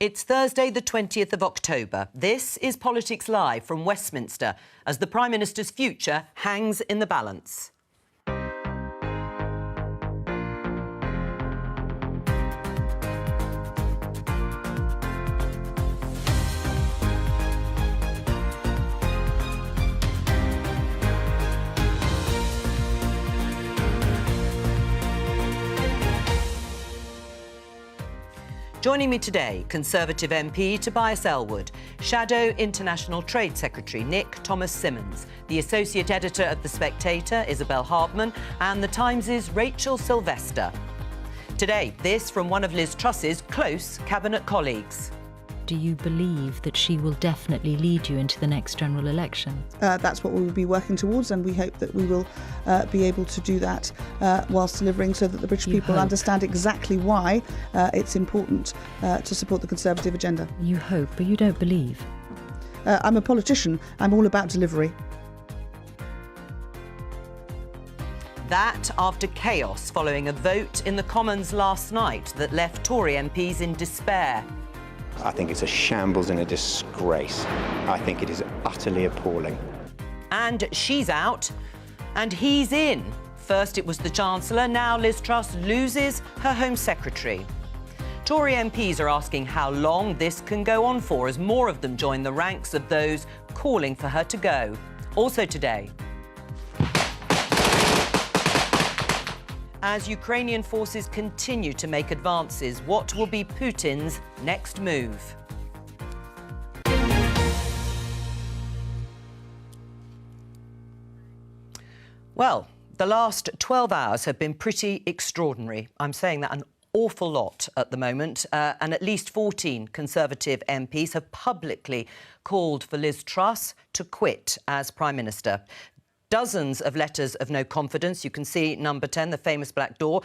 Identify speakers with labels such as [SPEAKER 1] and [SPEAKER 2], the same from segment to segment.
[SPEAKER 1] It's Thursday, the 20th of October. This is Politics Live from Westminster, as the Prime Minister's future hangs in the balance. Joining me today, Conservative MP Tobias Ellwood, Shadow International Trade Secretary Nick Thomas-Symonds, the Associate Editor of The Spectator, Isabel Hartman, and The Times' Rachel Sylvester. Today, this from one of Liz Truss's close cabinet colleagues.
[SPEAKER 2] Do you believe that she will definitely lead you into the next general election?
[SPEAKER 3] That's what we will be working towards, and we hope that we will be able to do that whilst delivering, so that the British people understand exactly why it's important to support the Conservative agenda.
[SPEAKER 2] You hope, but you don't believe.
[SPEAKER 3] I'm a politician. I'm all about delivery.
[SPEAKER 1] That after chaos following a vote in the Commons last night that left Tory MPs in despair.
[SPEAKER 4] I think it's a shambles and a disgrace. I think it is utterly appalling.
[SPEAKER 1] And she's out, and he's in. First it was the Chancellor, now Liz Truss loses her Home Secretary. Tory MPs are asking how long this can go on for, as more of them join the ranks of those calling for her to go. Also today, as Ukrainian forces continue to make advances, what will be Putin's next move? Well, the last 12 hours have been pretty extraordinary. I'm saying that an awful lot at the moment, and at least 14 Conservative MPs have publicly called for Liz Truss to quit as Prime Minister. Dozens of letters of no confidence. You can see number 10, the famous black door.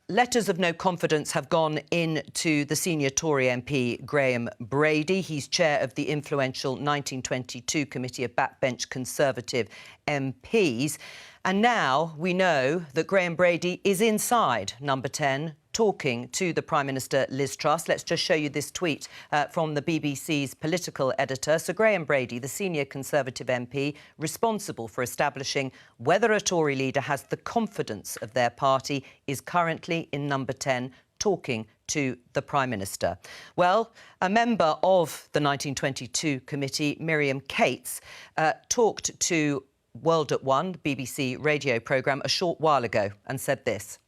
[SPEAKER 1] Letters of no confidence have gone in to the senior Tory MP, Graham Brady. He's chair of the influential 1922 Committee of Backbench Conservative MPs. And now we know that Graham Brady is inside number 10, talking to the Prime Minister, Liz Truss. Let's just show you this tweet from the BBC's political editor. Sir Graham Brady, the senior Conservative MP, responsible for establishing whether a Tory leader has the confidence of their party, is currently in number 10, talking to the Prime Minister. Well, a member of the 1922 committee, Miriam Cates, talked to World at One, BBC radio programme, a short while ago and said this.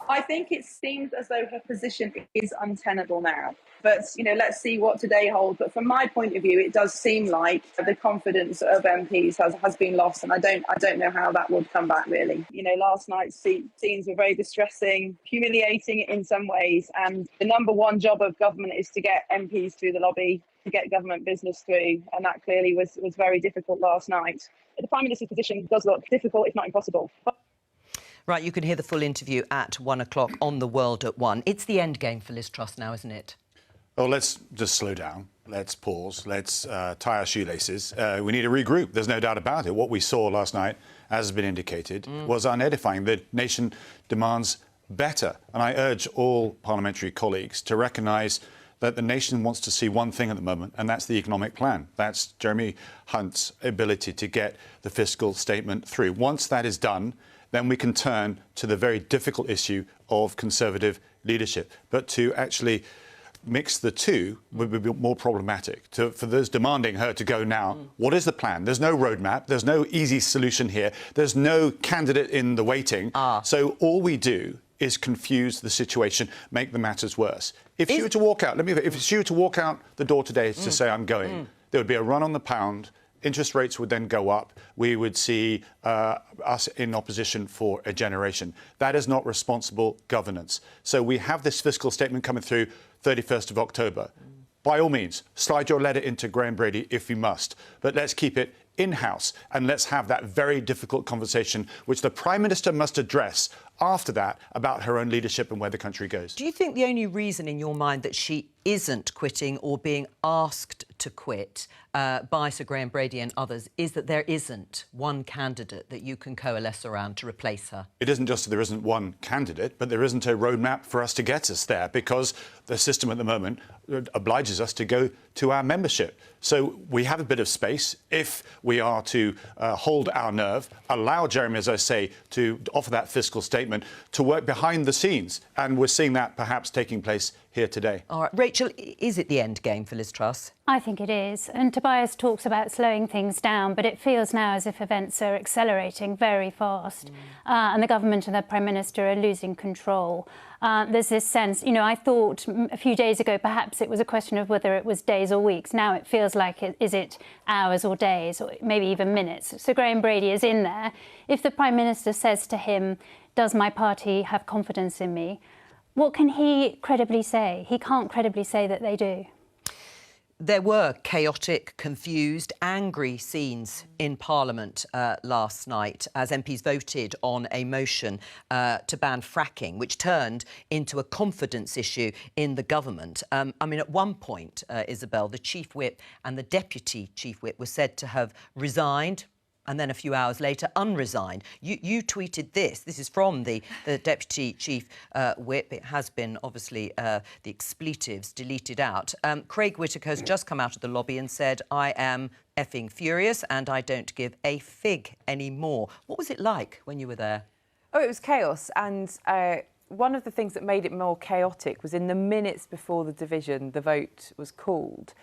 [SPEAKER 5] I think it seems as though her position is untenable now. But, you know, let's see what today holds. But from my point of view, it does seem like the confidence of MPs has been lost. And I don't know how that would come back, really. You know, last night's scenes were very distressing, humiliating in some ways. And the number one job of government is to get MPs through the lobby, to get government business through. And that clearly was very difficult last night. The Prime Minister's position does look difficult, if not impossible.
[SPEAKER 1] Right, you can hear the full interview at 1 o'clock on The World at One. It's the end game for Liz Truss now, isn't it?
[SPEAKER 6] Well, let's just slow down. Let's pause. Let's tie our shoelaces. We need to regroup. There's no doubt about it. What we saw last night, as has been indicated, was unedifying. The nation demands better. And I urge all parliamentary colleagues to recognise that the nation wants to see one thing at the moment, and that's the economic plan. That's Jeremy Hunt's ability to get the fiscal statement through. Once that is done, then we can turn to the very difficult issue of Conservative leadership. But to actually mix the two would be more problematic. For those demanding her to go now, what is the plan? There's no roadmap. There's no easy solution here. There's no candidate in the waiting. So all we do is confuse the situation, make the matters worse. If she were to walk out, if she were to walk out the door today to say I'm going, there would be a run on the pound. Interest rates would then go up. We would see us in opposition for a generation. That is not responsible governance. So we have this fiscal statement coming through 31st of October. By all means, slide your letter into Graham Brady if you must, but let's keep it in-house, and let's have that very difficult conversation, which the Prime Minister must address after that, about her own leadership and where the country goes.
[SPEAKER 1] Do you think the only reason in your mind that she isn't quitting or being asked to quit by Sir Graham Brady and others is that there isn't one candidate that you can coalesce around to replace her?
[SPEAKER 6] It isn't just that there isn't one candidate, but there isn't a roadmap for us to get us there, because the system at the moment obliges us to go to our membership. So we have a bit of space if we are to hold our nerve, allow Jeremy, as I say, to offer that fiscal statement, to work behind the scenes. And we're seeing that perhaps taking place here today.
[SPEAKER 1] All right, Rachel, is it the end game for Liz Truss?
[SPEAKER 7] I think it is. And Tobias talks about slowing things down, but it feels now as if events are accelerating very fast. And the government and the Prime Minister are losing control. There's this sense, you know, I thought a few days ago perhaps it was a question of whether it was days or weeks. Now it feels like, is it hours or days, or maybe even minutes? So Graham Brady is in there. If the Prime Minister says to him, does my party have confidence in me? What can he credibly say? He can't credibly say that they do.
[SPEAKER 1] There were chaotic, confused, angry scenes in Parliament last night as MPs voted on a motion to ban fracking, which turned into a confidence issue in the government. I mean, at one point, Isabel, the Chief Whip and the Deputy Chief Whip were said to have resigned, and then a few hours later unresigned. You tweeted this. This is from the Deputy Chief Whip. It has been, obviously, the expletives deleted out. Craig Whittaker has just come out of the lobby and said, I am effing furious and I don't give a fig anymore. What was it like when you were there?
[SPEAKER 8] Oh, it was chaos. And one of the things that made it more chaotic was in the minutes before the division, the vote was called.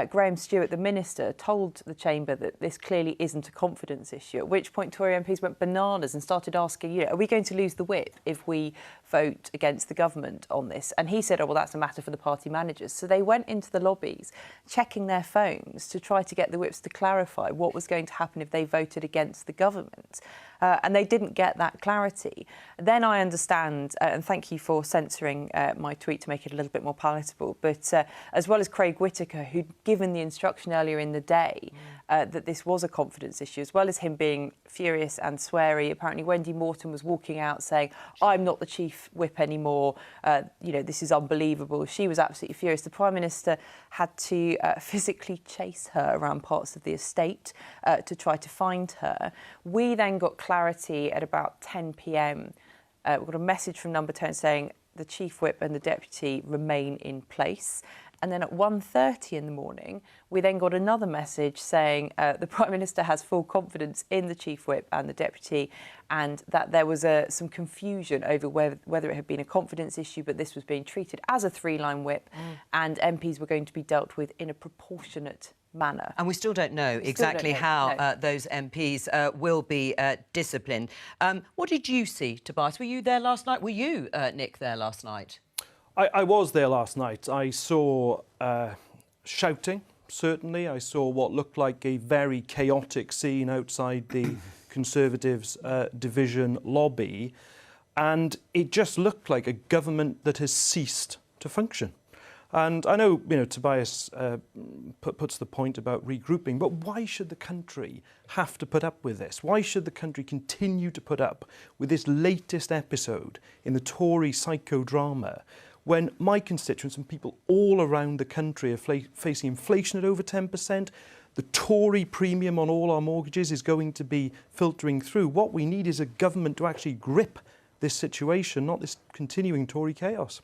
[SPEAKER 8] Graham Stewart, the Minister, told the Chamber that this clearly isn't a confidence issue, at which point Tory MPs went bananas and started asking, you know, are we going to lose the whip if we vote against the government on this? And he said, oh, well, that's a matter for the party managers. So they went into the lobbies, checking their phones to try to get the whips to clarify what was going to happen if they voted against the government. And they didn't get that clarity. Then I understand, and thank you for censoring my tweet to make it a little bit more palatable, but as well as Craig Whittaker, who'd given the instruction earlier in the day that this was a confidence issue, as well as him being furious and sweary, apparently Wendy Morton was walking out saying, I'm not the Chief Whip anymore, you know, this is unbelievable. She was absolutely furious. The Prime Minister had to physically chase her around parts of the estate to try to find her. We then got clarity at about 10 p.m. We got a message from Number 10 saying the Chief Whip and the Deputy remain in place. And then at 1:30 in the morning, we then got another message saying the Prime Minister has full confidence in the Chief Whip and the Deputy, and that there was some confusion over whether it had been a confidence issue, but this was being treated as a three-line whip, and MPs were going to be dealt with in a proportionate manner.
[SPEAKER 1] And we still don't know exactly how those MPs will be disciplined. What did you see, Tobias? Were you there last night? Were you, Nick, there last night?
[SPEAKER 9] I was there last night. I saw shouting, certainly. I saw what looked like a very chaotic scene outside the Conservatives' division lobby. And it just looked like a government that has ceased to function. And I know, you know, Tobias puts the point about regrouping, but why should the country have to put up with this? Why should the country continue to put up with this latest episode in the Tory psychodrama when my constituents and people all around the country are facing inflation at over 10%, the Tory premium on all our mortgages is going to be filtering through? What we need is a government to actually grip this situation, not this continuing Tory chaos.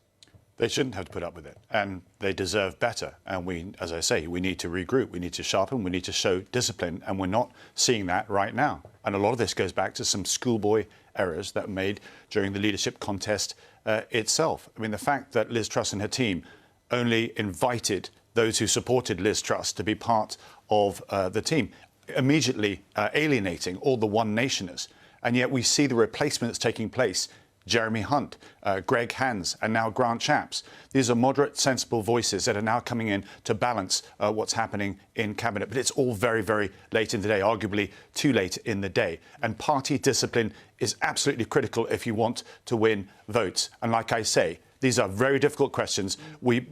[SPEAKER 6] They shouldn't have to put up with it, and they deserve better. And we, as I say, we need to regroup, we need to sharpen, we need to show discipline, and we're not seeing that right now. And a lot of this goes back to some schoolboy errors that were made during the leadership contest itself. I mean, the fact that Liz Truss and her team only invited those who supported Liz Truss to be part of the team, immediately alienating all the One Nationers. And yet we see the replacements taking place. Jeremy Hunt, Greg Hands, and now Grant Shapps. These are moderate, sensible voices that are now coming in to balance what's happening in Cabinet. But it's all very, very late in the day, arguably too late in the day. And party discipline is absolutely critical if you want to win votes. And like I say, these are very difficult questions. We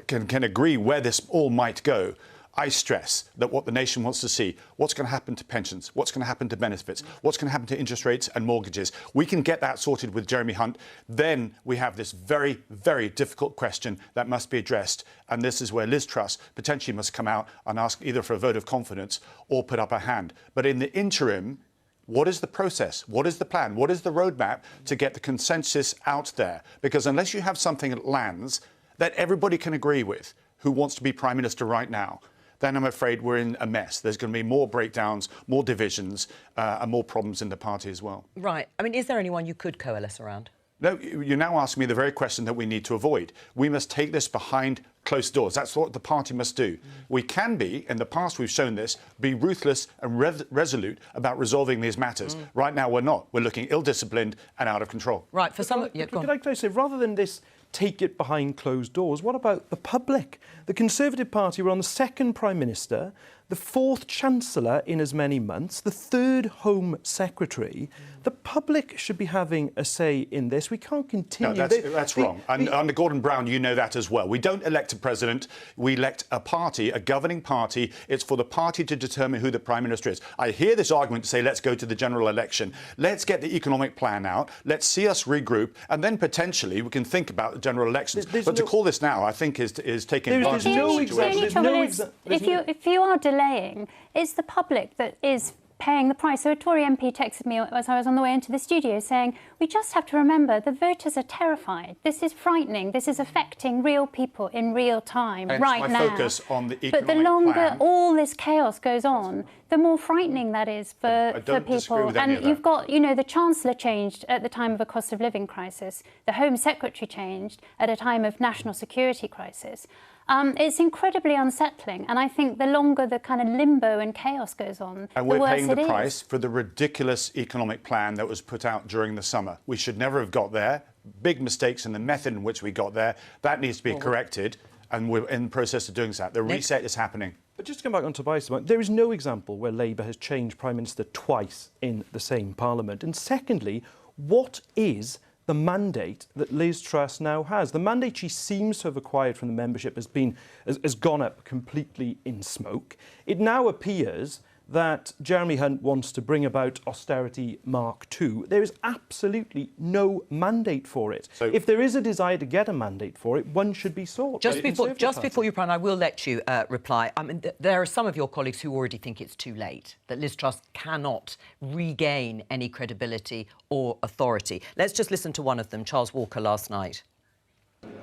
[SPEAKER 6] can agree where this all might go. I stress that what the nation wants to see, what's going to happen to pensions, what's going to happen to benefits, what's going to happen to interest rates and mortgages. We can get that sorted with Jeremy Hunt. Then we have this very, very difficult question that must be addressed. And this is where Liz Truss potentially must come out and ask either for a vote of confidence or put up her hand. But in the interim, what is the process? What is the plan? What is the roadmap to get the consensus out there? Because unless you have something that lands that everybody can agree with, who wants to be Prime Minister right now, then I'm afraid we're in a mess. There's going to be more breakdowns, more divisions, and more problems in the party as well.
[SPEAKER 1] Right. I mean, is there anyone you could coalesce around?
[SPEAKER 6] No, you're now asking me the very question that we need to avoid. We must take this behind closed doors. That's what the party must do. We can be, in the past we've shown this, be ruthless and resolute about resolving these matters. Right now we're not. We're looking ill-disciplined and out of control.
[SPEAKER 1] Right, for some... Yeah, go on.
[SPEAKER 9] Could I say, rather than this take it behind closed doors, what about the public? The Conservative Party were on the second Prime Minister, the fourth Chancellor in as many months, the third Home Secretary. The public should be having a say in this. We can't continue...
[SPEAKER 6] No, that's wrong. And under Gordon Brown, you know that as well. We don't elect a president. We elect a party, a governing party. It's for the party to determine who the Prime Minister is. I hear this argument to say, let's go to the general election. Let's get the economic plan out. Let's see us regroup. And then potentially we can think about the general elections. But to call this now, I think, is taking advantage of the situation.
[SPEAKER 7] If you are delaying, it's the public that is paying the price. So a Tory MP texted me as I was on the way into the studio saying, we just have to remember the voters are terrified. This is frightening. This is affecting real people in real time right now.
[SPEAKER 6] Focus on the economic
[SPEAKER 7] but the longer
[SPEAKER 6] plan.
[SPEAKER 7] all this chaos goes on, the more frightening that is for people. And you've got, you know, the Chancellor changed at the time of a cost of living crisis. The Home Secretary changed at a time of national security crisis. It's incredibly unsettling, and I think the longer the kind of limbo and chaos goes on,
[SPEAKER 6] and we're paying the price for the ridiculous economic plan that was put out during the summer. We should never have got there. Big mistakes in the method in which we got there. That needs to be corrected, and we're in the process of doing that. The reset is happening.
[SPEAKER 9] But just to come back on Tobias, there is no example where Labour has changed Prime Minister twice in the same Parliament. And secondly, what is the mandate that Liz Truss now has? The mandate she seems to have acquired from the membership has gone up completely in smoke. It now appears that Jeremy Hunt wants to bring about austerity Mark II. There is absolutely no mandate for it. So if there is a desire to get a mandate for it, one should be sought.
[SPEAKER 1] Just before you, Brian, I will let you reply. I mean, there are some of your colleagues who already think it's too late, that Liz Truss cannot regain any credibility or authority. Let's just listen to one of them, Charles Walker, last night.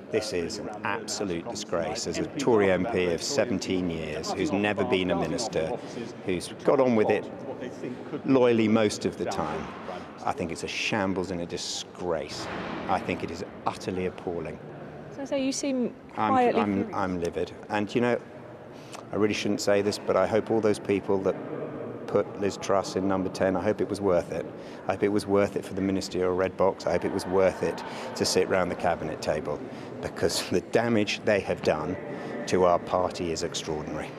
[SPEAKER 4] This is an absolute disgrace. As a Tory MP of 17 years, who's never been a minister, who's got on with it loyally most of the time, I think it's a shambles and a disgrace. I think it is utterly appalling.
[SPEAKER 10] So you seem quietly...
[SPEAKER 4] I'm livid. And, you know, I really shouldn't say this, but I hope all those people that put Liz Truss in number 10, I hope it was worth it. I hope it was worth it for the ministerial red box. I hope it was worth it to sit round the cabinet table, because the damage they have done to our party is extraordinary.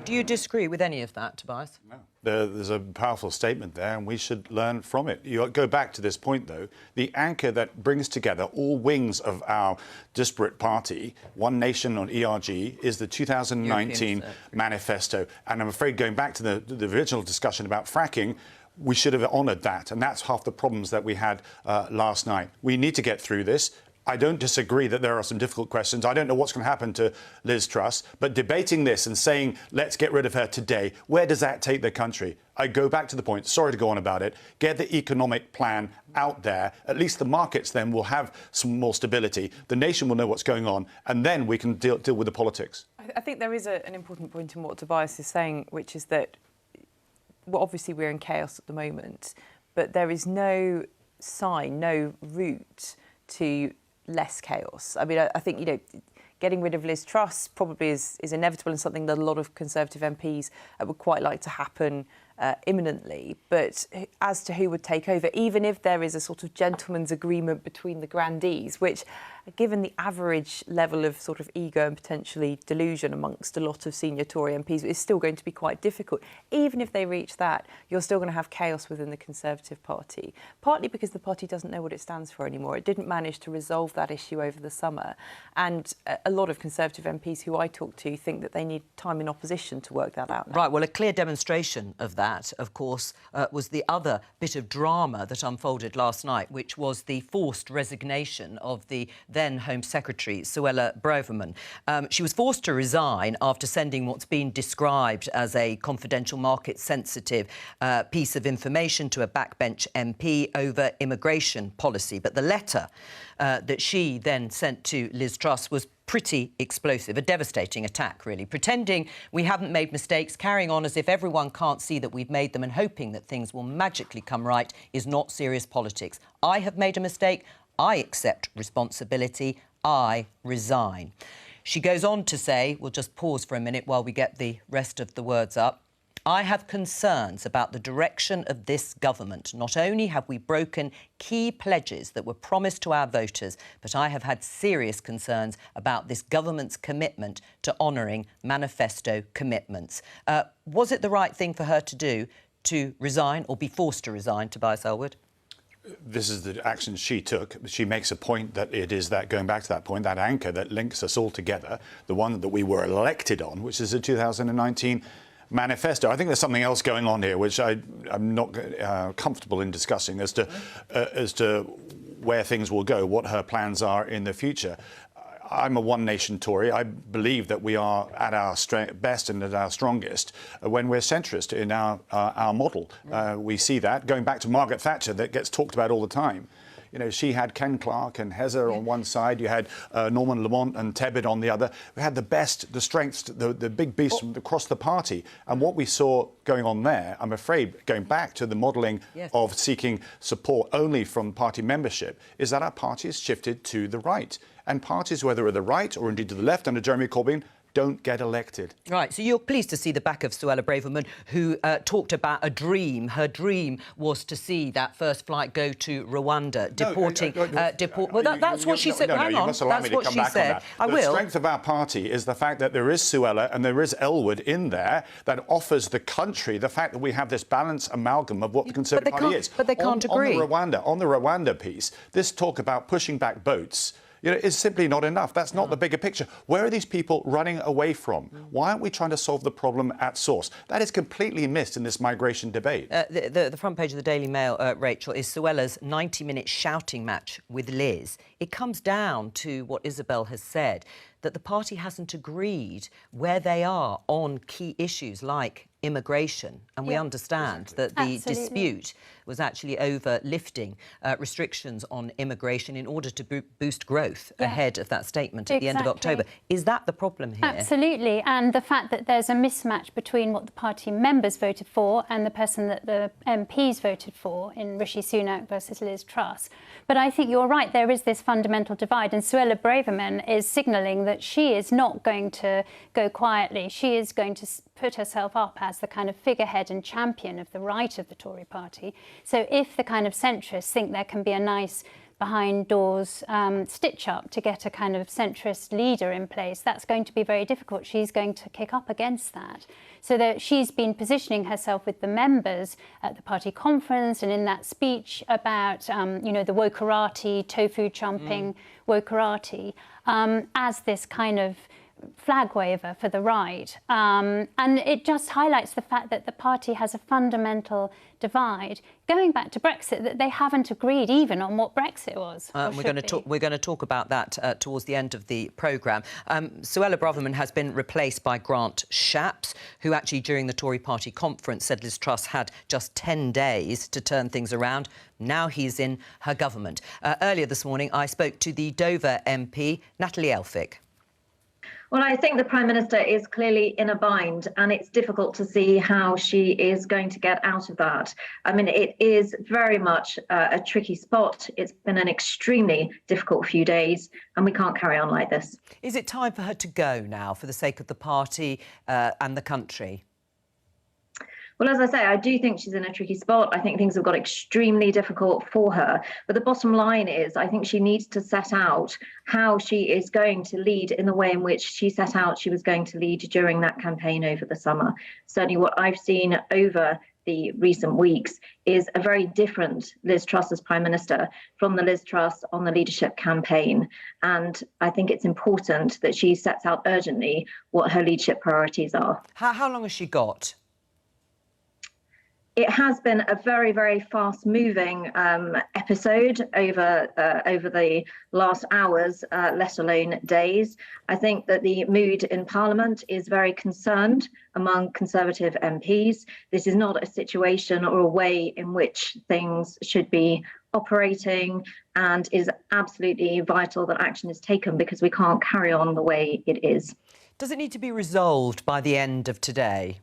[SPEAKER 1] Do you disagree with any of that, Tobias?
[SPEAKER 6] No. There's a powerful statement there, and we should learn from it. You go back to this point, though. The anchor that brings together all wings of our disparate party, One Nation on ERG, is the 2019 manifesto. And I'm afraid, going back to the original discussion about fracking, we should have honoured that. And that's half the problems that we had last night. We need to get through this. I don't disagree that there are some difficult questions. I don't know what's going to happen to Liz Truss, but debating this and saying, let's get rid of her today, where does that take the country? I go back to the point, sorry to go on about it, get the economic plan out there. At least the markets then will have some more stability. The nation will know what's going on, and then we can deal with the politics.
[SPEAKER 8] I think there is an important point in what Tobias is saying, which is that, well, obviously we're in chaos at the moment, but there is no sign, no route to less chaos. I mean, I think, you know, getting rid of Liz Truss probably is inevitable and something that a lot of Conservative MPs would quite like to happen imminently, but as to who would take over, even if there is a sort of gentleman's agreement between the grandees, which, given the average level of sort of ego and potentially delusion amongst a lot of senior Tory MPs, is still going to be quite difficult. Even if they reach that, you're still going to have chaos within the Conservative Party, partly because the party doesn't know what it stands for anymore. It didn't manage to resolve that issue over the summer, and a lot of Conservative MPs who I talk to think that they need time in opposition to work that out now.
[SPEAKER 1] Right, well, a clear demonstration of that, of course, was the other bit of drama that unfolded last night, which was the forced resignation of the then Home Secretary, Suella Braverman. She was forced to resign after sending what's been described as a confidential, market-sensitive piece of information to a backbench MP over immigration policy. But the letter that she then sent to Liz Truss was pretty explosive, a devastating attack, really, pretending we haven't made mistakes, carrying on as if everyone can't see that we've made them, and hoping that things will magically come right is not serious politics. I have made a mistake. I accept responsibility. I resign. She goes on to say, we'll just pause for a minute while we get the rest of the words up. I have concerns about the direction of this government. Not only have we broken key pledges that were promised to our voters, but I have had serious concerns about this government's commitment to honouring manifesto commitments. Was it the right thing for her to do, to resign or be forced to resign, Tobias Ellwood?
[SPEAKER 6] This is the action she took. She makes a point that it is that, going back to that point, that anchor that links us all together, the one that we were elected on, which is the 2019 manifesto. I think there's something else going on here, which I'm not comfortable in discussing as to where things will go, what her plans are in the future. I'm a one-nation Tory. I believe that we are at our best and at our strongest when we're centrist in our model. We see that going back to Margaret Thatcher, that gets talked about all the time. You know, she had Ken Clarke and Hezza on one side. You had Norman Lamont and Tebbit on the other. We had the best, the strengths, the big beasts from across the party. And what we saw going on there, I'm afraid, going back to the modelling of seeking support only from party membership, is that our party has shifted to the right. And parties, whether at the right or indeed to the left under Jeremy Corbyn, don't get elected. Right,
[SPEAKER 1] so you're pleased to see the back of Suella Braverman, who talked about a dream. Her dream was to see that first flight go to Rwanda, deporting... Well, that's what she said. Hang on,
[SPEAKER 6] you must allow me to come back on that.
[SPEAKER 1] I will.
[SPEAKER 6] The strength of our party is the fact that there is Suella and there is Ellwood in there that offers the country the fact that we have this balanced amalgam of what the Conservative Party is.
[SPEAKER 1] But they can't agree.
[SPEAKER 6] On the Rwanda piece, this talk about pushing back boats, you know, is simply not enough. That's not the bigger picture. Where are these people running away from? Why aren't we trying to solve the problem at source? That is completely missed in this migration debate.
[SPEAKER 1] The front page of the Daily Mail, Rachel, is Suella's 90-minute shouting match with Liz. It comes down to what Isabel has said, that the party hasn't agreed where they are on key issues like immigration. And we understand that the dispute was actually over lifting restrictions on immigration in order to boost growth ahead of that statement at the end of October. Is that the problem here?
[SPEAKER 7] Absolutely. And the fact that there's a mismatch between what the party members voted for and the person that the MPs voted for in Rishi Sunak versus Liz Truss. But I think you're right, there is this fundamental divide, and Suella Braverman is signalling that she is not going to go quietly. She is going to put herself up as the kind of figurehead and champion of the right of the Tory party. So if the kind of centrists think there can be a nice behind doors stitch-up to get a kind of centrist leader in place, that's going to be very difficult. She's going to kick up against that. So that she's been positioning herself with the members at the party conference and in that speech about, you know, the wokerati, tofu chomping wokerati, as this kind of flag waver for the right. And it just highlights the fact that the party has a fundamental divide, going back to Brexit, that they haven't agreed even on what Brexit was.
[SPEAKER 1] We're going to talk about that towards the end of the programme. Suella Braverman has been replaced by Grant Shapps, who actually during the Tory party conference said Liz Truss had just 10 days to turn things around. Now he's in her government. Earlier this morning, I spoke to the Dover MP, Natalie Elphicke.
[SPEAKER 11] Well, I think the Prime Minister is clearly in a bind, and it's difficult to see how she is going to get out of that. I mean, it is very much a tricky spot. It's been an extremely difficult few days, and we can't carry on like this.
[SPEAKER 1] Is it time for her to go now for the sake of the party and the country?
[SPEAKER 11] Well, as I say, I do think she's in a tricky spot. I think things have got extremely difficult for her. But the bottom line is, I think she needs to set out how she is going to lead in the way in which she set out she was going to lead during that campaign over the summer. Certainly what I've seen over the recent weeks is a very different Liz Truss as Prime Minister from the Liz Truss on the leadership campaign. And I think it's important that she sets out urgently what her leadership priorities are.
[SPEAKER 1] How long has she got?
[SPEAKER 11] It has been a very, very fast-moving episode over the last hours, let alone days. I think that the mood in Parliament is very concerned among Conservative MPs. This is not a situation or a way in which things should be operating, and is absolutely vital that action is taken, because we can't carry on the way it is.
[SPEAKER 1] Does it need to be resolved by the end of today?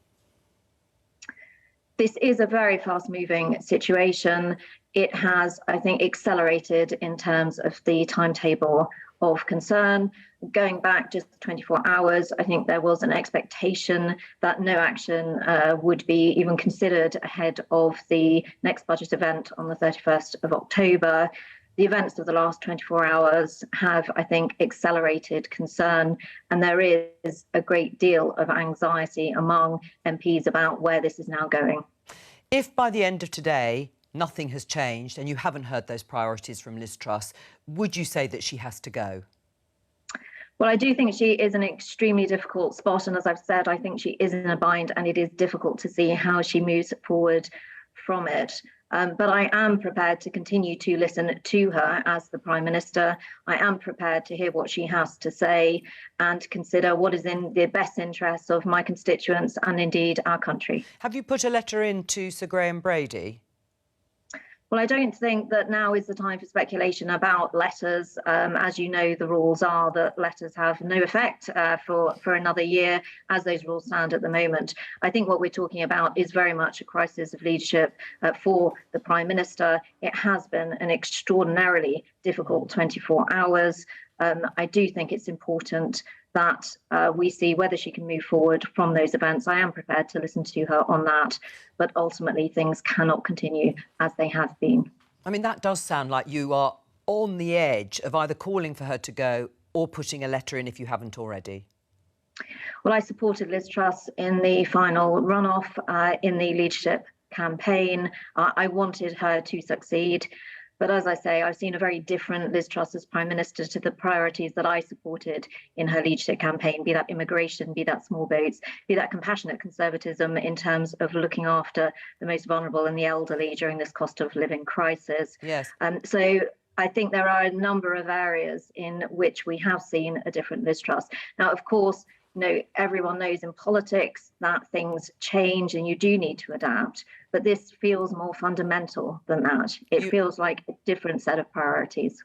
[SPEAKER 11] This is a very fast-moving situation. It has, I think, accelerated in terms of the timetable of concern. Going back just 24 hours, I think there was an expectation that no action would be even considered ahead of the next budget event on the 31st of October. The events of the last 24 hours have, I think, accelerated concern, and there is a great deal of anxiety among MPs about where this is now going.
[SPEAKER 1] If by the end of today nothing has changed and you haven't heard those priorities from Liz Truss, would you say that she has to go?
[SPEAKER 11] Well, I do think she is an extremely difficult spot, and as I've said, I think she is in a bind, and it is difficult to see how she moves forward from it. But I am prepared to continue to listen to her as the Prime Minister. I am prepared to hear what she has to say and consider what is in the best interests of my constituents and indeed our country.
[SPEAKER 1] Have you put a letter in to Sir Graham Brady?
[SPEAKER 11] Well, I don't think that now is the time for speculation about letters. As you know, the rules are that letters have no effect for another year, as those rules stand at the moment. I think what we're talking about is very much a crisis of leadership for the Prime Minister. It has been an extraordinarily difficult 24 hours. I do think it's important that we see whether she can move forward from those events. I am prepared to listen to her on that, but ultimately things cannot continue as they have been.
[SPEAKER 1] I mean, that does sound like you are on the edge of either calling for her to go or putting a letter in if you haven't already.
[SPEAKER 11] Well, I supported Liz Truss in the final runoff in the leadership campaign. I wanted her to succeed. But as I say, I've seen a very different Liz Truss as Prime Minister to the priorities that I supported in her leadership campaign, be that immigration, be that small boats, be that compassionate conservatism in terms of looking after the most vulnerable and the elderly during this cost of living crisis.
[SPEAKER 1] Yes.
[SPEAKER 11] So I think there are a number of areas in which we have seen a different Liz Truss. Now, of course, everyone knows in politics that things change and you do need to adapt. But this feels more fundamental than that. It feels like a different set of priorities.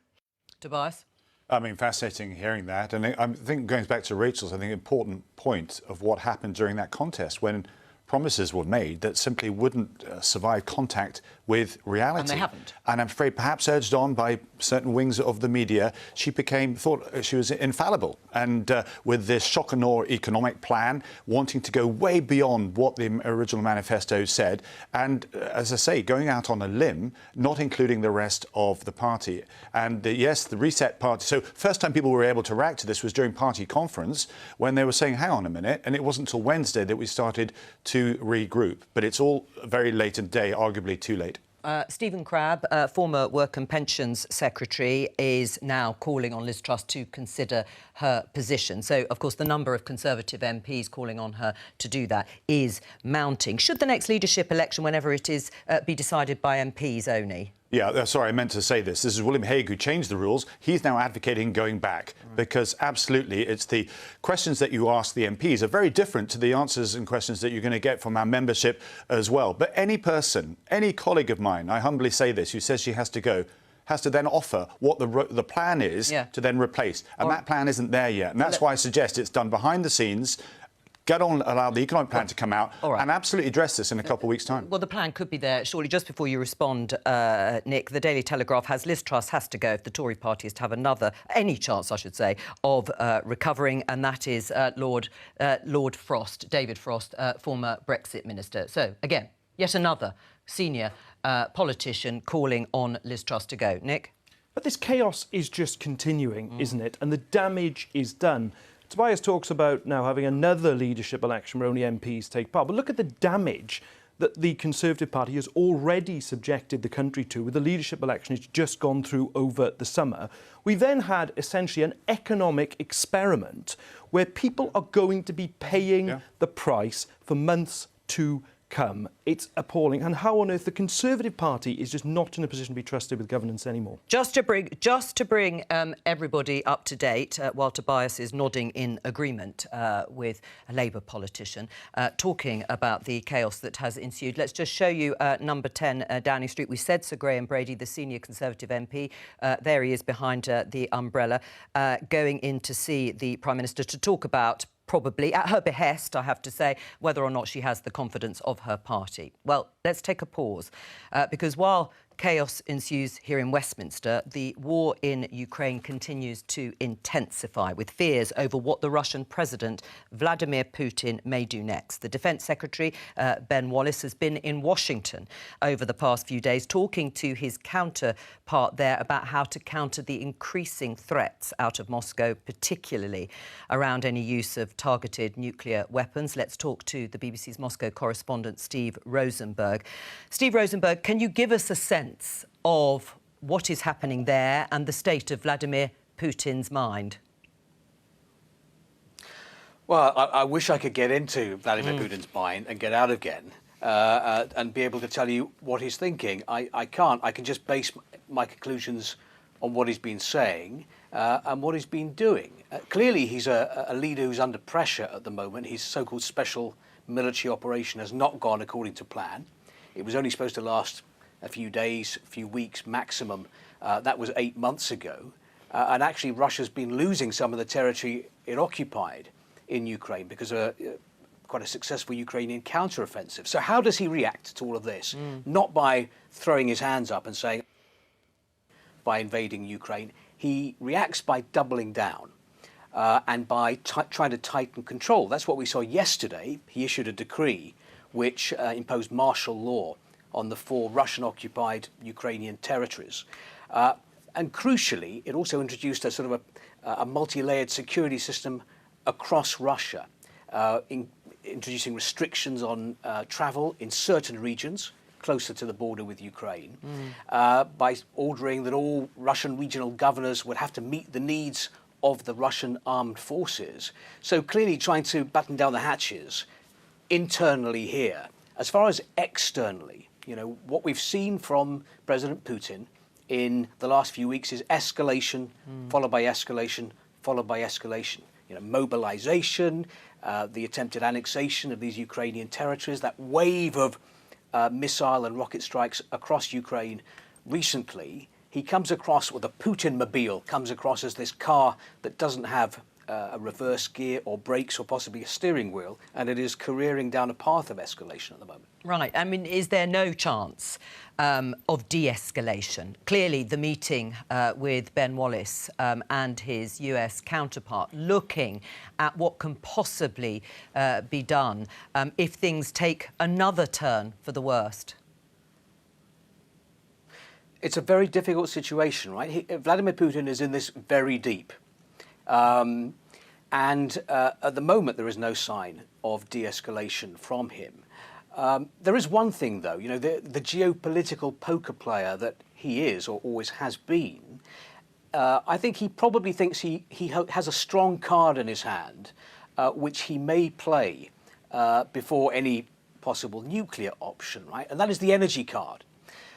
[SPEAKER 1] Tobias?
[SPEAKER 6] I mean, fascinating hearing that. And I think going back to Rachel's, I think, important point of what happened during that contest when promises were made that simply wouldn't survive contact with reality.
[SPEAKER 1] And they haven't.
[SPEAKER 6] And I'm afraid, perhaps urged on by certain wings of the media, she thought she was infallible. And with this shock and awe economic plan, wanting to go way beyond what the original manifesto said, and as I say, going out on a limb, not including the rest of the party. And yes, the Reset Party. So first time people were able to react to this was during party conference, when they were saying, hang on a minute, and it wasn't until Wednesday that we started to regroup. But it's all very late in the day, arguably too late.
[SPEAKER 1] Stephen Crabb, former Work and Pensions Secretary, is now calling on Liz Truss to consider her position. So, of course, the number of Conservative MPs calling on her to do that is mounting. Should the next leadership election, whenever it is, be decided by MPs only?
[SPEAKER 6] Yeah, sorry, I meant to say this. This is William Hague who changed the rules. He's now advocating going back because absolutely it's the questions that you ask the MPs are very different to the answers and questions that you're going to get from our membership as well. But any person, any colleague of mine, I humbly say this, who says she has to go, has to then offer what the plan is to then replace. And that plan isn't there yet. And that's why I suggest it's done behind the scenes, get on, allow the economic plan to come out and absolutely address this in a couple of weeks' time.
[SPEAKER 1] Well, the plan could be there. Surely, just before you respond, Nick, the Daily Telegraph has Liz Truss has to go if the Tory party is to have any chance, I should say, of recovering, and that is Lord Frost, David Frost, former Brexit minister. So, again, yet another senior politician calling on Liz Truss to go. Nick?
[SPEAKER 9] But this chaos is just continuing, isn't it? And the damage is done. Tobias talks about now having another leadership election where only MPs take part. But look at the damage that the Conservative Party has already subjected the country to with the leadership election it's just gone through over the summer. We then had essentially an economic experiment where people are going to be paying the price for months to come. It's appalling. And how on earth the Conservative Party is just not in a position to be trusted with governance anymore.
[SPEAKER 1] Just to bring everybody up to date, while Tobias is nodding in agreement with a Labour politician, talking about the chaos that has ensued, let's just show you number 10 Downing Street. We said Sir Graham Brady, the senior Conservative MP, there he is behind the umbrella, going in to see the Prime Minister to talk about, probably at her behest, I have to say, whether or not she has the confidence of her party. Well, let's take a pause, because while chaos ensues here in Westminster, the war in Ukraine continues to intensify, with fears over what the Russian President Vladimir Putin may do next. The Defence Secretary, Ben Wallace, has been in Washington over the past few days, talking to his counterpart there about how to counter the increasing threats out of Moscow, particularly around any use of targeted nuclear weapons. Let's talk to the BBC's Moscow correspondent, Steve Rosenberg. Steve Rosenberg, can you give us a sense of what is happening there and the state of Vladimir Putin's mind?
[SPEAKER 12] Well, I wish I could get into Vladimir Putin's mind and get out again and be able to tell you what he's thinking. I can't. I can just base my conclusions on what he's been saying and what he's been doing. Clearly, he's a leader who's under pressure at the moment. His so-called special military operation has not gone according to plan. It was only supposed to last a few days, a few weeks maximum. That was 8 months ago. And actually, Russia's been losing some of the territory it occupied in Ukraine because of quite a successful Ukrainian counteroffensive. So how does he react to all of this? Not by throwing his hands up and saying, by invading Ukraine. He reacts by doubling down and by trying to tighten control. That's what we saw yesterday. He issued a decree which imposed martial law on the 4 Russian-occupied Ukrainian territories. And crucially, it also introduced a sort of a multi-layered security system across Russia, introducing restrictions on travel in certain regions closer to the border with Ukraine, by ordering that all Russian regional governors would have to meet the needs of the Russian armed forces. So clearly trying to batten down the hatches internally here. As far as externally, you know, what we've seen from President Putin in the last few weeks is escalation, followed by escalation, followed by escalation. You know, mobilization, the attempted annexation of these Ukrainian territories, that wave of missile and rocket strikes across Ukraine recently. He comes across, or the Putin-mobile comes across as this car that doesn't have a reverse gear or brakes or possibly a steering wheel, and it is careering down a path of escalation at the moment.
[SPEAKER 1] Right. I mean, is there no chance of de-escalation? Clearly, the meeting with Ben Wallace and his US counterpart looking at what can possibly be done if things take another turn for the worst.
[SPEAKER 12] It's a very difficult situation, right? Vladimir Putin is in this very deep. And at the moment, there is no sign of de-escalation from him. There is one thing, though, you know, the geopolitical poker player that he is or always has been, I think he probably thinks he has a strong card in his hand, which he may play before any possible nuclear option, right? And that is the energy card.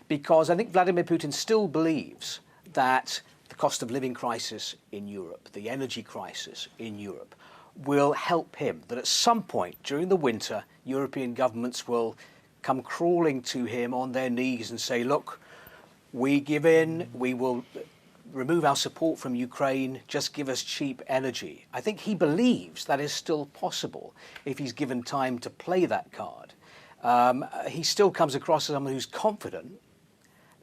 [SPEAKER 12] Because I think Vladimir Putin still believes that the cost of living crisis in Europe, the energy crisis in Europe, will help him, that at some point during the winter, European governments will come crawling to him on their knees and say, look, we give in, we will remove our support from Ukraine, just give us cheap energy. I think he believes that is still possible if he's given time to play that card. He still comes across as someone who's confident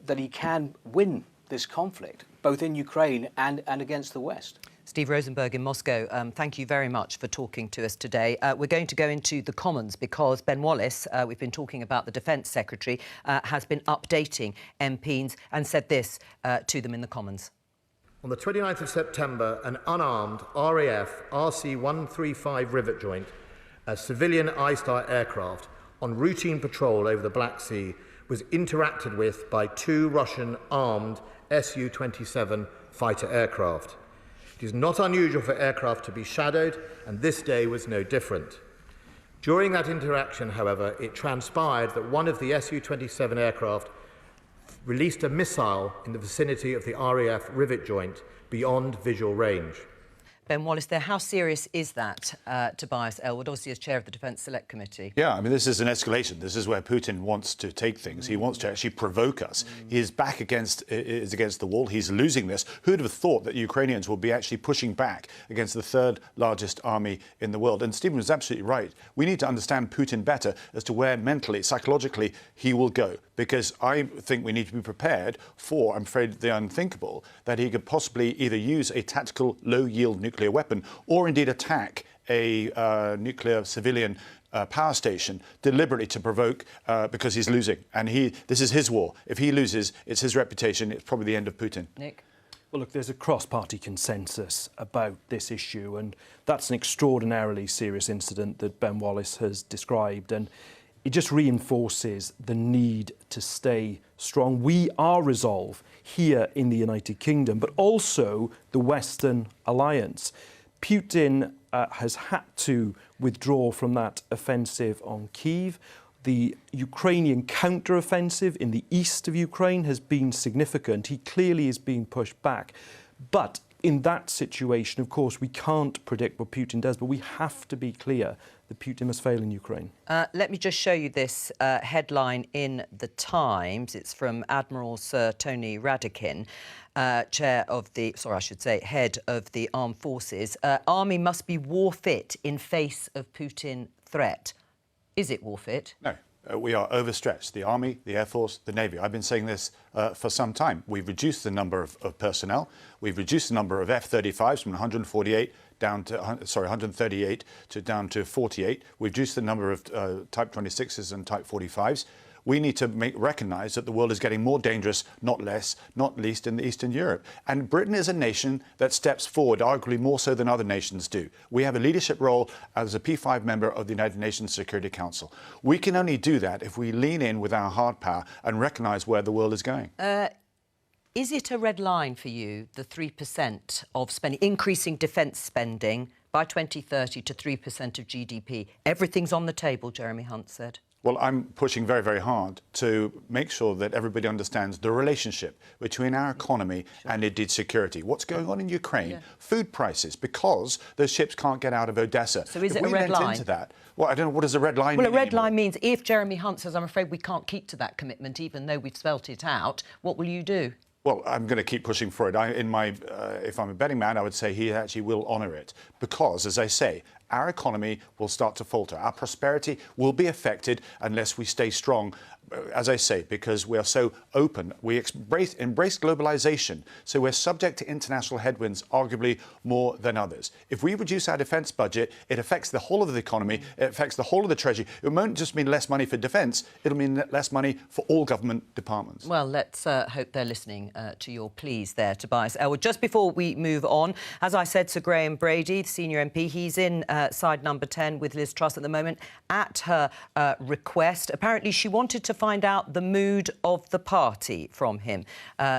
[SPEAKER 12] that he can win this conflict, both in Ukraine and against the West.
[SPEAKER 1] Steve Rosenberg in Moscow, thank you very much for talking to us today. We're going to go into the Commons because Ben Wallace, we've been talking about the Defence Secretary, has been updating MPs and said this to them in the Commons.
[SPEAKER 13] On the 29th of September, an unarmed RAF RC-135 Rivet Joint, a civilian I-Star aircraft on routine patrol over the Black Sea, was interacted with by 2 Russian armed Su-27 fighter aircraft. It is not unusual for aircraft to be shadowed, and this day was no different. During that interaction, however, it transpired that one of the Su-27 aircraft released a missile in the vicinity of the RAF Rivet Joint beyond visual range.
[SPEAKER 1] Ben Wallace there, how serious is that, Tobias Ellwood, obviously as chair of the Defence Select Committee?
[SPEAKER 6] Yeah, I mean, this is an escalation. This is where Putin wants to take things. He wants to actually provoke us. He is back against the wall. He's losing this. Who'd have thought that Ukrainians will be actually pushing back against the 3rd largest army in the world? And Stephen was absolutely right. We need to understand Putin better as to where mentally, psychologically, he will go. Because I think we need to be prepared for, I'm afraid, the unthinkable, that he could possibly either use a tactical low-yield nuclear weapon or indeed attack a nuclear civilian power station deliberately to provoke because he's losing. And this is his war. If he loses, it's his reputation. It's probably the end of Putin.
[SPEAKER 1] Nick?
[SPEAKER 9] Well, look, there's a cross-party consensus about this issue, and that's an extraordinarily serious incident that Ben Wallace has described. And it just reinforces the need to stay strong. We are resolved here in the United Kingdom, but also the Western alliance. Putin has had to withdraw from that offensive on Kyiv. The Ukrainian counter-offensive in the east of Ukraine has been significant. He clearly is being pushed back. But in that situation, of course, we can't predict what Putin does, but we have to be clear that Putin must fail in Ukraine.
[SPEAKER 1] Let me just show you this headline in The Times. It's from Admiral Sir Tony Radakin, head of the Armed Forces. Army must be war fit in face of Putin threat. Is it war fit?
[SPEAKER 6] No. We are overstretched. The Army, the Air Force, the Navy. I've been saying this for some time. We've reduced the number of personnel. We've reduced the number of F-35s from 138 down to 138 to down to 48. We've reduced the number of Type 26s and Type 45s. We need to recognise that the world is getting more dangerous, not less, not least in Eastern Europe. And Britain is a nation that steps forward, arguably more so than other nations do. We have a leadership role as a P5 member of the United Nations Security Council. We can only do that if we lean in with our hard power and recognise where the world is going.
[SPEAKER 1] Is it a red line for you, the 3% of spending, increasing defence spending by 2030 to 3% of GDP? Everything's on the table, Jeremy Hunt said.
[SPEAKER 6] Well, I'm pushing very, very hard to make sure that everybody understands the relationship between our economy and indeed security. What's going on in Ukraine? Food prices, because those ships can't get out of Odessa.
[SPEAKER 1] So is it a red line?
[SPEAKER 6] Into that, well, I don't know, what does a red line mean?
[SPEAKER 1] Well, a red line means if Jeremy Hunt says, I'm afraid we can't keep to that commitment, even though we've spelt it out, what will you do?
[SPEAKER 6] Well, I'm going to keep pushing for it. If I'm a betting man, I would say he actually will honour it. Because, as I say, our economy will start to falter. Our prosperity will be affected unless we stay strong, as I say, because we are so open. We embrace globalisation, so we're subject to international headwinds, arguably more than others. If we reduce our defence budget, it affects the whole of the economy, it affects the whole of the Treasury. It won't just mean less money for defence, it'll mean less money for all government departments.
[SPEAKER 1] Well, let's hope they're listening to your pleas there, Tobias Ellwood. Just before we move on, as I said, Sir Graham Brady, the senior MP, he's in side number 10 with Liz Truss at the moment at her request. Apparently, she wanted to find out the mood of the party from him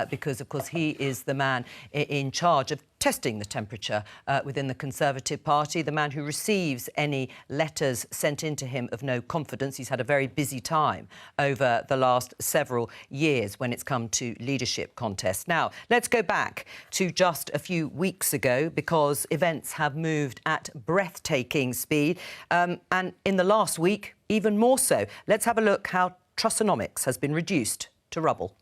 [SPEAKER 1] because, of course, he is the man in charge of testing the temperature within the Conservative Party, the man who receives any letters sent in to him of no confidence. He's had a very busy time over the last several years when it's come to leadership contests. Now, let's go back to just a few weeks ago because events have moved at breathtaking speed. And in the last week, even more so. Let's have a look how Trussonomics has been reduced to rubble.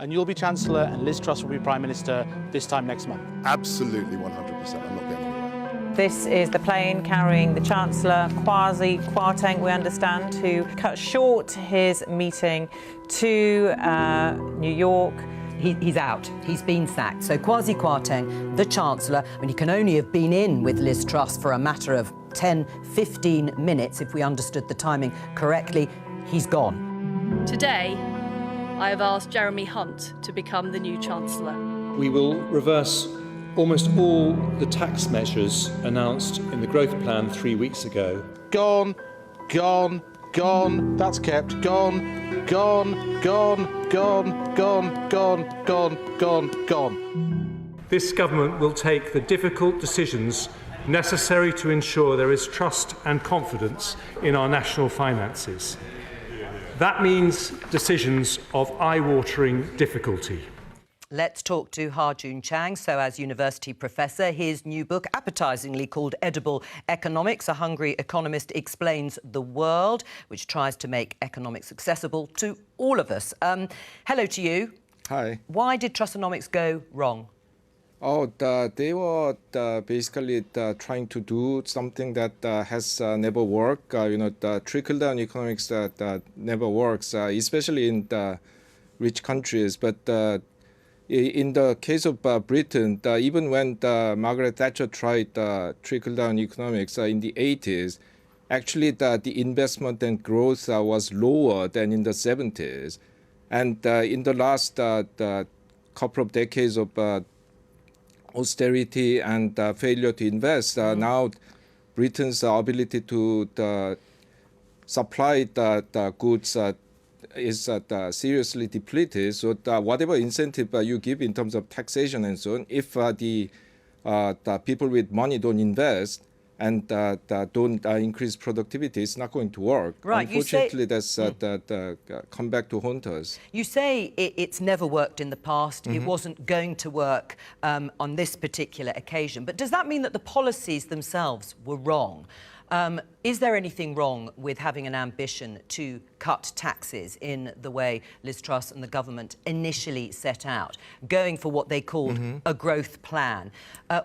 [SPEAKER 14] and you'll be Chancellor and Liz Truss will be Prime Minister this time next month.
[SPEAKER 15] Absolutely 100%. I'm not going anywhere.
[SPEAKER 8] This is the plane carrying the Chancellor, Kwasi Kwarteng, we understand, who cut short his meeting to New York.
[SPEAKER 1] He's out. He's been sacked. So Kwasi Kwarteng, the Chancellor, I mean, he can only have been in with Liz Truss for a matter of 10, 15 minutes, if we understood the timing correctly. He's gone.
[SPEAKER 10] Today, I have asked Jeremy Hunt to become the new Chancellor.
[SPEAKER 16] We will reverse almost all the tax measures announced in the growth plan 3 weeks ago.
[SPEAKER 14] Gone, gone, gone, that's kept, gone, gone, gone, gone, gone, gone, gone, gone, gone.
[SPEAKER 16] This government will take the difficult decisions necessary to ensure there is trust and confidence in our national finances. That means decisions of eye-watering difficulty.
[SPEAKER 1] Let's talk to Ha-Joon Chang. So, as university professor, his new book, appetisingly called Edible Economics, A Hungry Economist Explains the World, which tries to make economics accessible to all of us. Hello to you.
[SPEAKER 17] Hi.
[SPEAKER 1] Why did Trussonomics go wrong?
[SPEAKER 17] Oh, they were basically trying to do something that has never worked. The trickle-down economics that never works, especially in the rich countries. But in the case of Britain, even when Margaret Thatcher tried trickle-down economics in the 80s, actually the investment and growth was lower than in the 70s. And in the last couple of decades of austerity and failure to invest, now Britain's ability to supply the goods is seriously depleted. So whatever incentive you give in terms of taxation and so on, if the people with money don't invest and don't increase productivity, it's not going to work.
[SPEAKER 1] Right,
[SPEAKER 17] unfortunately, that's come back to haunt us.
[SPEAKER 1] You say it's never worked in the past. It wasn't going to work on this particular occasion. But does that mean that the policies themselves were wrong? Is there anything wrong with having an ambition to cut taxes in the way Liz Truss and the government initially set out, going for what they called a growth plan?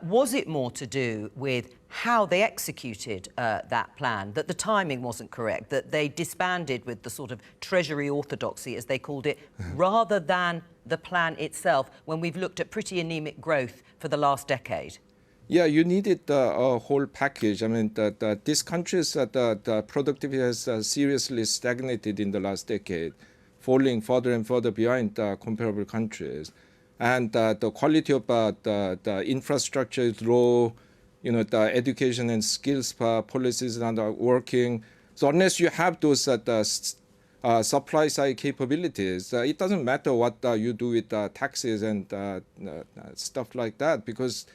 [SPEAKER 1] Was it more to do with how they executed that plan, that the timing wasn't correct, that they disbanded with the sort of Treasury orthodoxy, as they called it, rather than the plan itself, when we've looked at pretty anemic growth for the last decade?
[SPEAKER 17] Yeah, you needed a whole package. I mean, this country's the productivity has seriously stagnated in the last decade, falling further and further behind comparable countries. And the quality of the infrastructure is low. The education and skills policies are not working. So unless you have those supply side capabilities, it doesn't matter what you do with taxes and stuff like that, because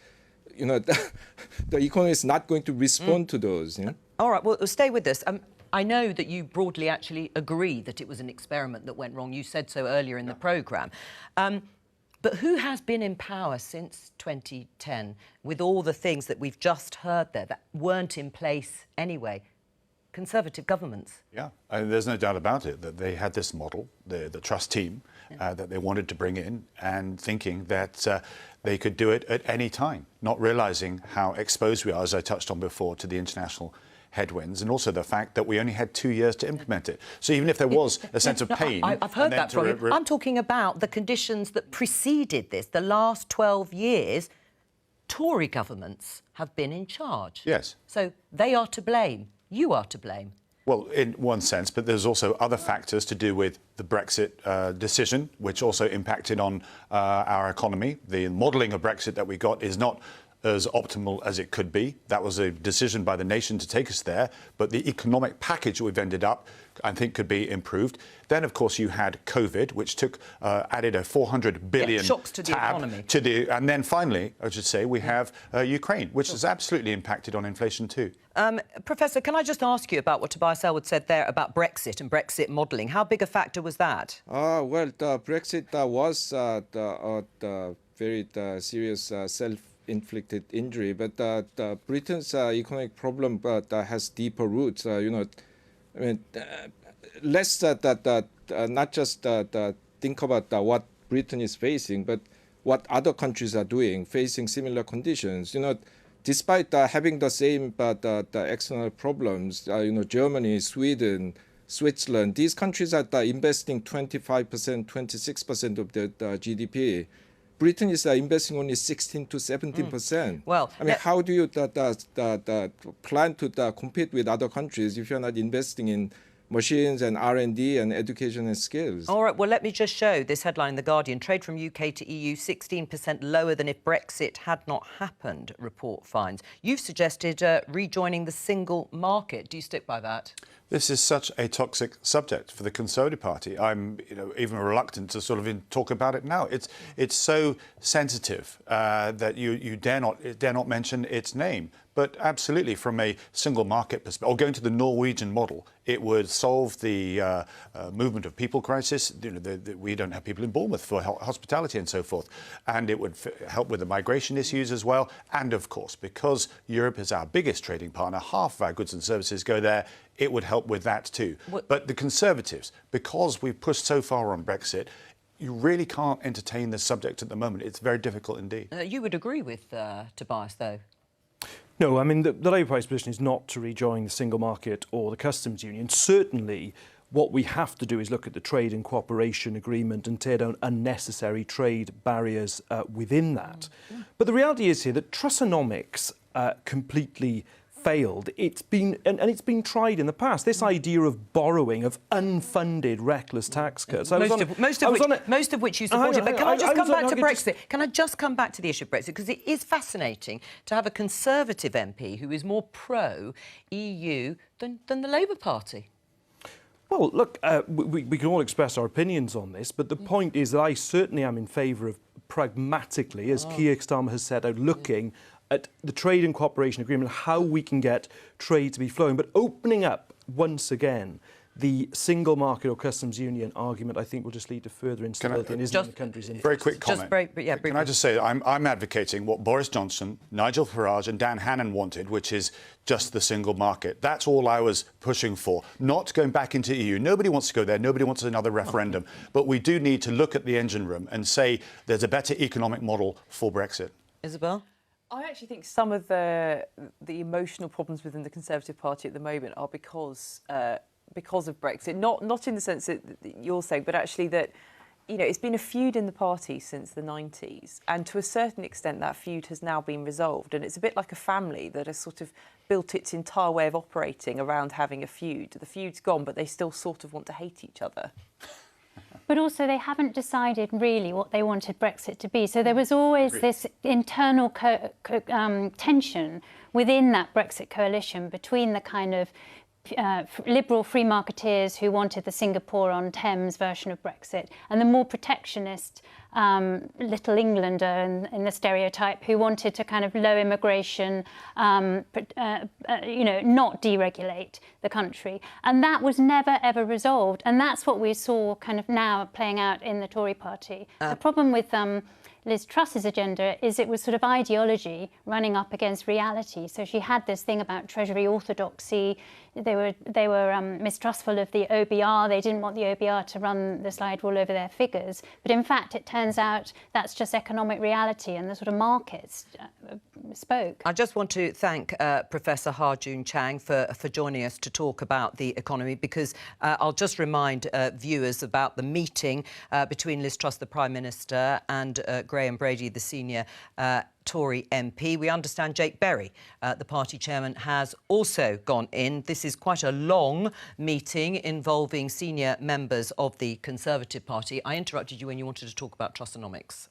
[SPEAKER 17] the economy is not going to respond to those.
[SPEAKER 1] All right, well, stay with us. I know that you broadly actually agree that it was an experiment that went wrong. You said so earlier in the programme. But who has been in power since 2010 with all the things that we've just heard there that weren't in place anyway? Conservative governments.
[SPEAKER 6] Yeah, there's no doubt about it that they had this model, the Truss team, that they wanted to bring in, and thinking that they could do it at any time, not realising how exposed we are, as I touched on before, to the international headwinds, and also the fact that we only had 2 years to implement it. So even if there was a sense of pain...
[SPEAKER 1] I've heard that from you. I'm talking about the conditions that preceded this. The last 12 years, Tory governments have been in charge.
[SPEAKER 6] Yes.
[SPEAKER 1] So they are to blame. You are to blame.
[SPEAKER 6] Well, in one sense, but there's also other factors to do with the Brexit decision, which also impacted on our economy. The modelling of Brexit that we got is not as optimal as it could be. That was a decision by the nation to take us there, but the economic package we've ended up, I think, could be improved. Then, of course, you had COVID, which added a 400 billion
[SPEAKER 1] shocks to the economy.
[SPEAKER 6] And then finally, I should say, we have Ukraine, which has absolutely impacted on inflation too.
[SPEAKER 1] Professor, can I just ask you about what Tobias Ellwood said there about Brexit and Brexit modelling? How big a factor was that?
[SPEAKER 17] Well, the Brexit was the very serious self-inflicted injury, but Britain's economic problem has deeper roots. Let's not just think about what Britain is facing, but what other countries are doing, facing similar conditions. Despite having the same the external problems, Germany, Sweden, Switzerland, these countries are investing 25%, 26% of their GDP. Britain is investing only 16 to 17%.
[SPEAKER 1] Well,
[SPEAKER 17] I mean, how do you plan to compete with other countries if you're not investing in machines and R&D and education and skills?
[SPEAKER 1] All right, well, let me just show this headline in The Guardian. Trade from UK to EU 16% lower than if Brexit had not happened, report finds. You've suggested rejoining the single market. Do you stick by that?
[SPEAKER 6] This is such a toxic subject for the Conservative Party. I'm, even reluctant to sort of talk about it now. It's so sensitive that you dare not mention its name. But absolutely, from a single market perspective, or going to the Norwegian model, it would solve the movement of people crisis. We don't have people in Bournemouth for hospitality and so forth. And it would help with the migration issues as well. And of course, because Europe is our biggest trading partner, half of our goods and services go there, it would help with that too. But the Conservatives, because we've pushed so far on Brexit, you really can't entertain this subject at the moment. It's very difficult indeed.
[SPEAKER 1] You would agree with Tobias, though?
[SPEAKER 9] No, I mean, the Labour Party's position is not to rejoin the single market or the customs union. Certainly, what we have to do is look at the trade and cooperation agreement and tear down unnecessary trade barriers within that. But the reality is here that Trussonomics completely failed. It's been tried in the past. This idea of borrowing, of unfunded, reckless tax cuts.
[SPEAKER 1] Most of which you supported. But can I just come back to Brexit? Can I just come back to the issue of Brexit? Because it is fascinating to have a Conservative MP who is more pro-EU than the Labour Party.
[SPEAKER 9] Well, look, we can all express our opinions on this, but the point is that I certainly am in favour of pragmatically, as Keir Starmer has said, looking at the trade and cooperation agreement, how we can get trade to be flowing. But opening up, once again, the single market or customs union argument, I think, will just lead to further instability and isn't in the country's interest.
[SPEAKER 6] Very quick comment. Can I just say I'm advocating what Boris Johnson, Nigel Farage and Dan Hannan wanted, which is just the single market. That's all I was pushing for, not going back into EU. Nobody wants to go there. Nobody wants another referendum. But we do need to look at the engine room and say there's a better economic model for Brexit.
[SPEAKER 1] Isabel?
[SPEAKER 8] I actually think some of the emotional problems within the Conservative Party at the moment are because of Brexit. Not in the sense that you're saying, but actually that it's been a feud in the party since the 90s, and to a certain extent that feud has now been resolved. And it's a bit like a family that has sort of built its entire way of operating around having a feud. The feud's gone, but they still sort of want to hate each other.
[SPEAKER 7] But also they haven't decided really what they wanted Brexit to be. So there was always this internal tension within that Brexit coalition between the kind of liberal free marketeers who wanted the Singapore-on-Thames version of Brexit and the more protectionist Little Englander in the stereotype who wanted to kind of low immigration, not deregulate the country. And that was never, ever resolved. And that's what we saw kind of now playing out in the Tory party. The problem with Liz Truss's agenda is it was sort of ideology running up against reality. So she had this thing about Treasury orthodoxy. They were mistrustful of the OBR. They didn't want the OBR to run the slide rule over their figures. But in fact, it turns out that's just economic reality and the sort of markets spoke.
[SPEAKER 1] I just want to thank Professor Ha-Joon Chang for joining us to talk about the economy, because I'll just remind viewers about the meeting between Liz Truss, the Prime Minister, and Graham Brady, the senior Tory MP. We understand Jake Berry, the party chairman, has also gone in. This is quite a long meeting involving senior members of the Conservative Party. I interrupted you when you wanted to talk about Trussonomics.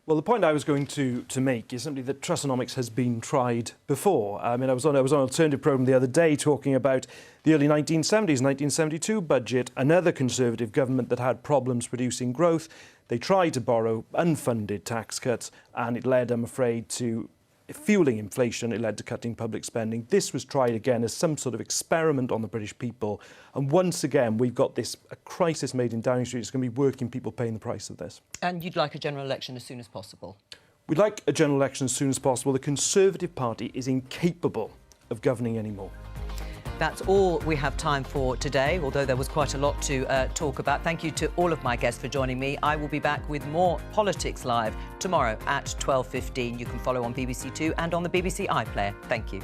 [SPEAKER 9] Well, the point I was going to make is simply that Trussonomics has been tried before. I mean, I was on an alternative programme the other day talking about the early 1970s, 1972 budget, another Conservative government that had problems producing growth. They tried to borrow unfunded tax cuts, and it led, I'm afraid, to fueling inflation. It led to cutting public spending. This was tried again as some sort of experiment on the British people. And once again, we've got a crisis made in Downing Street. It's going to be working people paying the price of this.
[SPEAKER 1] And you'd like a general election as soon as possible?
[SPEAKER 9] We'd like a general election as soon as possible. The Conservative Party is incapable of governing anymore.
[SPEAKER 1] That's all we have time for today, although there was quite a lot to talk about. Thank you to all of my guests for joining me. I will be back with more Politics Live tomorrow at 12:15. You can follow on BBC Two and on the BBC iPlayer. Thank you.